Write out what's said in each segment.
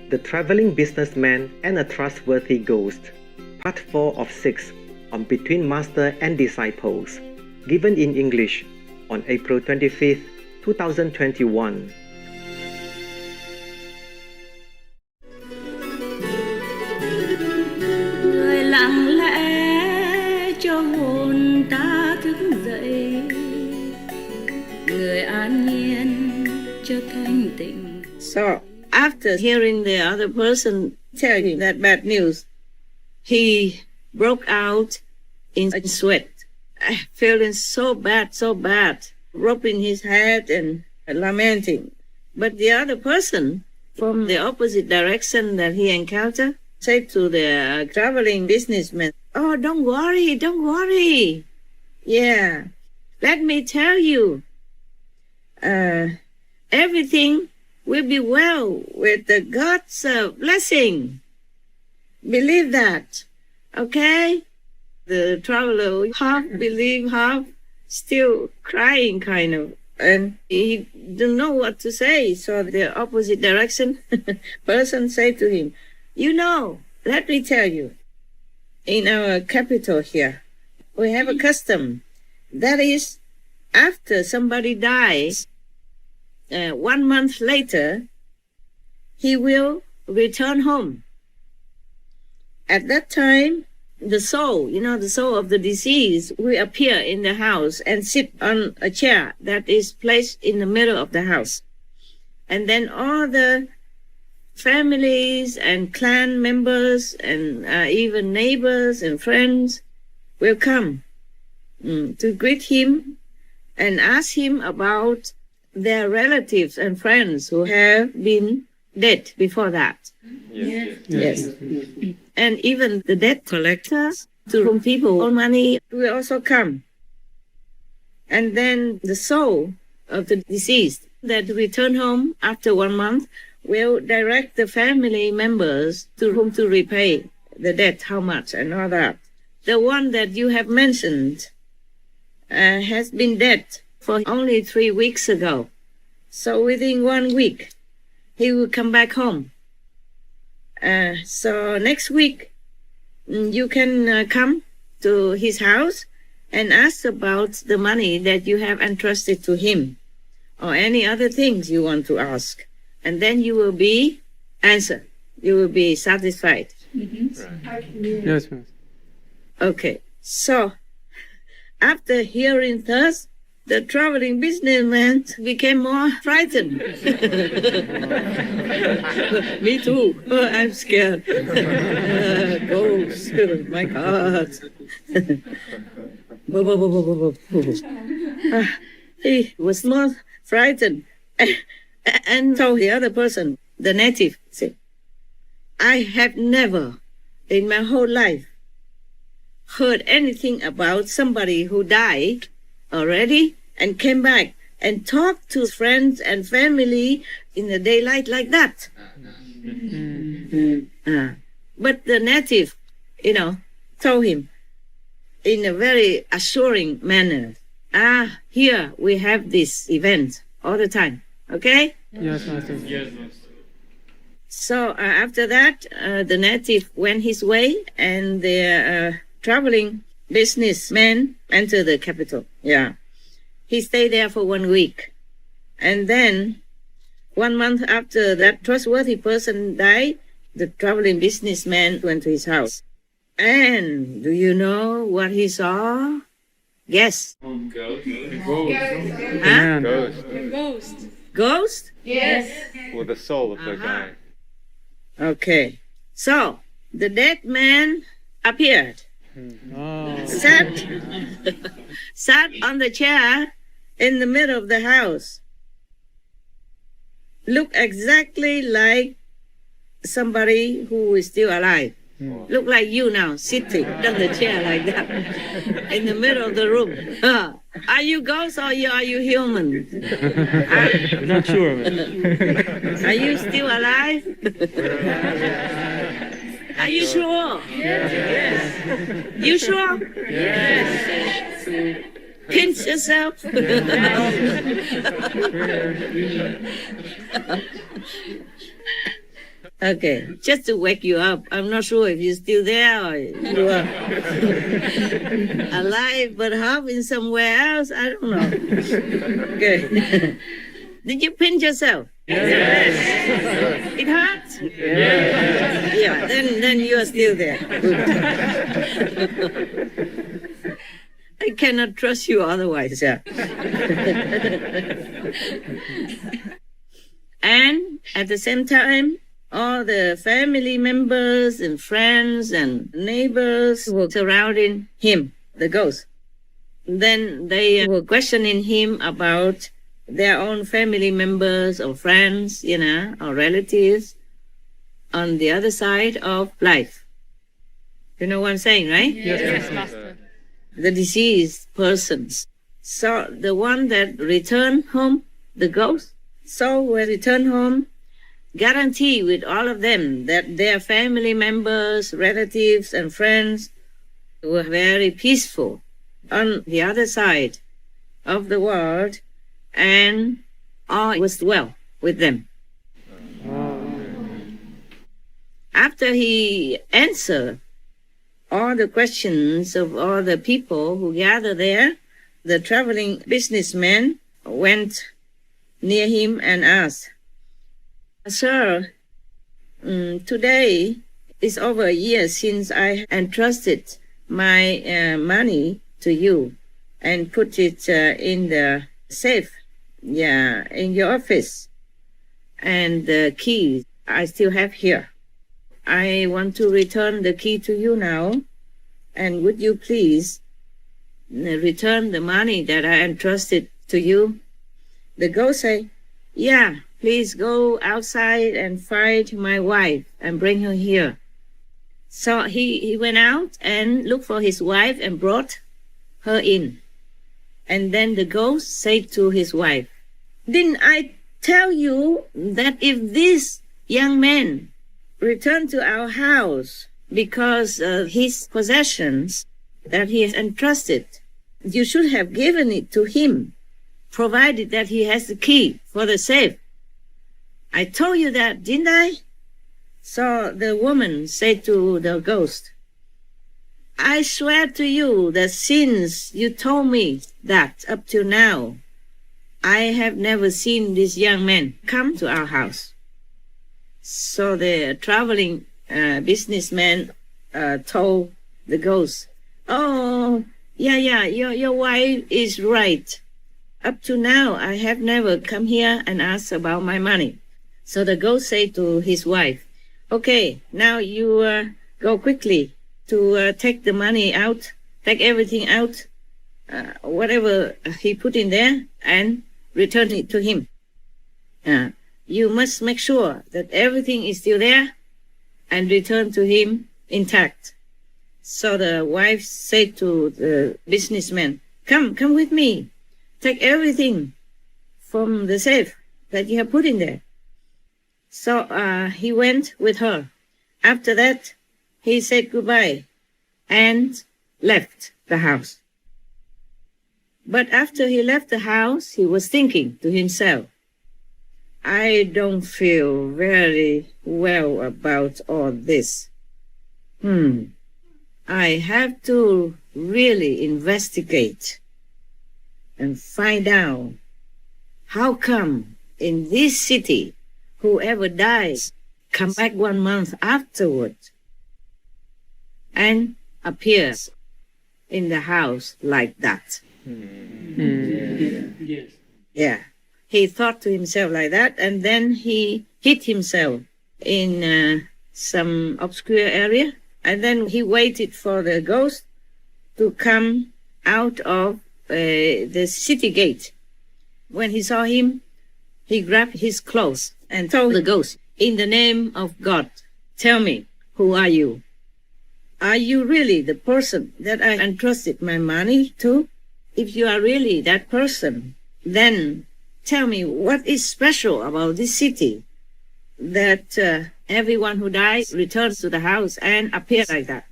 The Traveling Businessman and a Trustworthy Ghost, Part 4 of 6 on Between Master and Disciples, given in English on April 25, 2021. Người lặng lẽ cho hồn ta thức dậy, người an nhiên cho thanh tịnh. So, after hearing the other person tell him that bad news, he broke out in sweat, feeling so bad, rubbing his head and lamenting. But the other person from the opposite direction that he encountered said to the traveling businessman, "Oh, don't worry. Yeah, let me tell you, everything will be well with the God's blessing. Believe that, okay?" The traveler half believed, half still crying kind of, and he didn't know what to say. So the opposite direction person said to him, "You know, let me tell you, in our capital here, we have a custom. That is, after somebody dies, 1 month later, he will return home. At that time, the soul of the deceased will appear in the house and sit on a chair that is placed in the middle of the house. And then all the families and clan members and even neighbors and friends will come to greet him and ask him about their relatives and friends who have been dead before that." Yes. And even the debt collectors, to whom people owe money, will also come. And then the soul of the deceased that return home after 1 month will direct the family members to whom to repay the debt, how much, and all that. The one that you have mentioned has been dead for only 3 weeks ago. So within 1 week, he will come back home. So next week, you can come to his house and ask about the money that you have entrusted to him, or any other things you want to ask. And then you will be answered. You will be satisfied. Right. Yes, ma'am. Okay. So, after hearing thus, the traveling businessman became more frightened. Me too. Oh, I'm scared. Ghosts. My God. He was more frightened and told the other person, the native, said, "I have never in my whole life heard anything about somebody who died already and came back and talked to friends and family in the daylight like that." But the native, told him in a very assuring manner, "Here we have this event all the time, okay?" Yes, master. Yes, Master. So after that, the native went his way, and the traveling businessman entered the capital. Yeah. He stayed there for 1 week. And then 1 month after that trustworthy person died, the traveling businessman went to his house. And do you know what he saw? Guess. Ghost. Huh? Ghost. Ghost? Yes. With the soul of the guy. Okay. So, the dead man appeared. Oh. Sat on the chair in the middle of the house. Looked exactly like somebody who is still alive. Look like you now, sitting on the chair like that, in the middle of the room. Are you ghost or are you human? I'm not sure, man. Are you still alive? Are you sure? Yes. You sure? Yes. Pinch yourself. Okay, just to wake you up. I'm not sure if you're still there or you are alive but half in somewhere else. I don't know. Okay. Did you pinch yourself? Yes. It hurts? Yes. Yeah, then you are still there. I cannot trust you otherwise. Yeah. And at the same time, all the family members and friends and neighbors were surrounding him, the ghost. Then they were questioning him about their own family members or friends, or relatives on the other side of life. You know what I'm saying, right? Yes, Master. The deceased persons. So the one that returned home, the ghost, so when returned home, guarantee with all of them that their family members, relatives, and friends were very peaceful on the other side of the world, and all was well with them. After he answered all the questions of all the people who gathered there, the traveling businessman went near him and asked, "Sir, today is over a year since I entrusted my money to you and put it in the safe, in your office. And the key I still have here. I want to return the key to you now. And would you please return the money that I entrusted to you?" The ghost said, "Yeah, please go outside and find my wife and bring her here." So he went out and looked for his wife and brought her in. And then the ghost said to his wife, "Didn't I tell you that if this young man returned to our house because of his possessions that he has entrusted, you should have given it to him, provided that he has the key for the safe? I told you that, didn't I?" So the woman said to the ghost, "I swear to you that since you told me that up till now, I have never seen this young man come to our house." So the traveling businessman told the ghost, "Oh, yeah, your wife is right. Up to now, I have never come here and asked about my money." So the ghost said to his wife, "Okay, now you go quickly to take the money out, take everything out, whatever he put in there, and return it to him. You must make sure that everything is still there and return to him intact." So the wife said to the businessman, Come with me. Take everything from the safe that you have put in there." So he went with her. After that, he said goodbye and left the house. But after he left the house, he was thinking to himself, "I don't feel very well about all this. I have to really investigate and find out how come in this city whoever dies come back 1 month afterward and appears in the house like that." Yes. Yeah. He thought to himself like that, and then he hid himself in some obscure area, and then he waited for the ghost to come out of the city gate. When he saw him, he grabbed his clothes and told the ghost, "In the name of God, tell me, who are you? Are you really the person that I entrusted my money to? If you are really that person, then tell me what is special about this city that everyone who dies returns to the house and appears like that."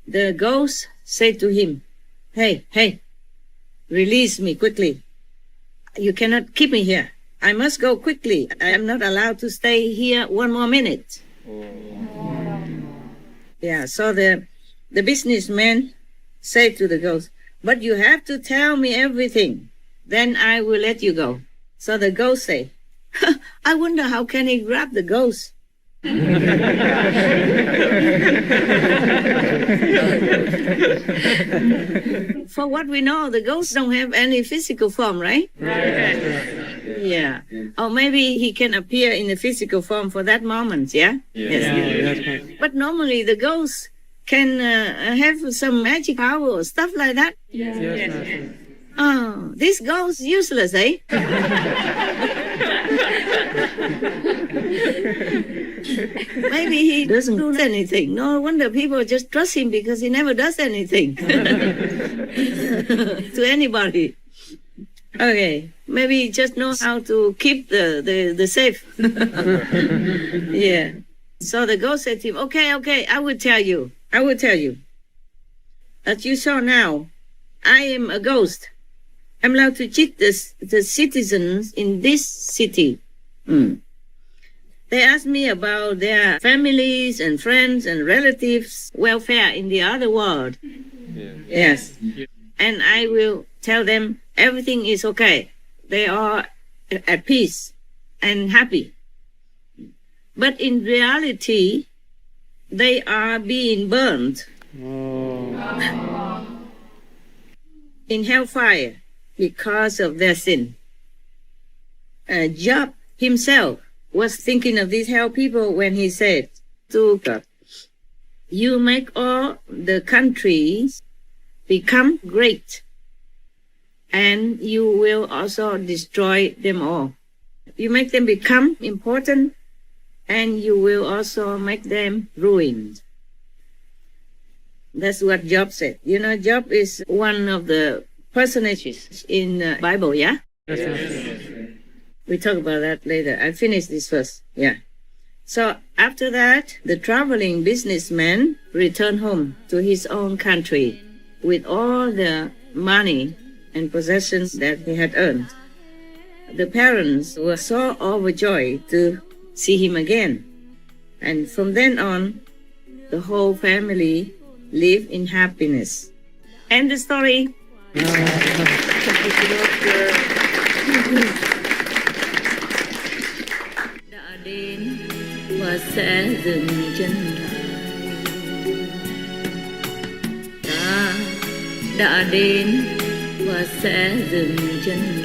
The ghost said to him, Hey, release me quickly. You cannot keep me here. I must go quickly. I am not allowed to stay here one more minute. Yeah, so the businessman said to the ghost, but you have to tell me everything. Then I will let you go. So the ghost said, I wonder how can he grab the ghost? For what we know, the ghosts don't have any physical form, right? Yeah. Or maybe he can appear in a physical form for that moment, yeah? Yes. But normally the ghosts can have some magic power or stuff like that. Yes. Oh, this ghost useless, eh? Maybe he doesn't do anything. No wonder people just trust him because he never does anything to anybody. Okay, maybe he just knows how to keep the safe. Yeah. So the ghost said to him, okay, I will tell you. As you saw now, I am a ghost. I'm allowed to cheat the citizens in this city. They asked me about their families and friends and relatives' welfare in the other world. Yes. And I will tell them everything is okay. They are at peace and happy. But in reality, they are being burned in hellfire because of their sin. Job himself was thinking of these hell people when he said to God, you make all the countries become great, and you will also destroy them all. You make them become important, and you will also make them ruined. That's what Job said. You know, Job is one of the personages in the Bible, yeah? Yes. We talk about that later. I finish this first. Yeah. So after that, the traveling businessman returned home to his own country with all the money and possessions that he had earned. The parents were so overjoyed to see him again. And from then on, the whole family lived in happiness. End the story. Đã đến và sẽ dừng chân lại. Ta đã đến và sẽ dừng chân lại.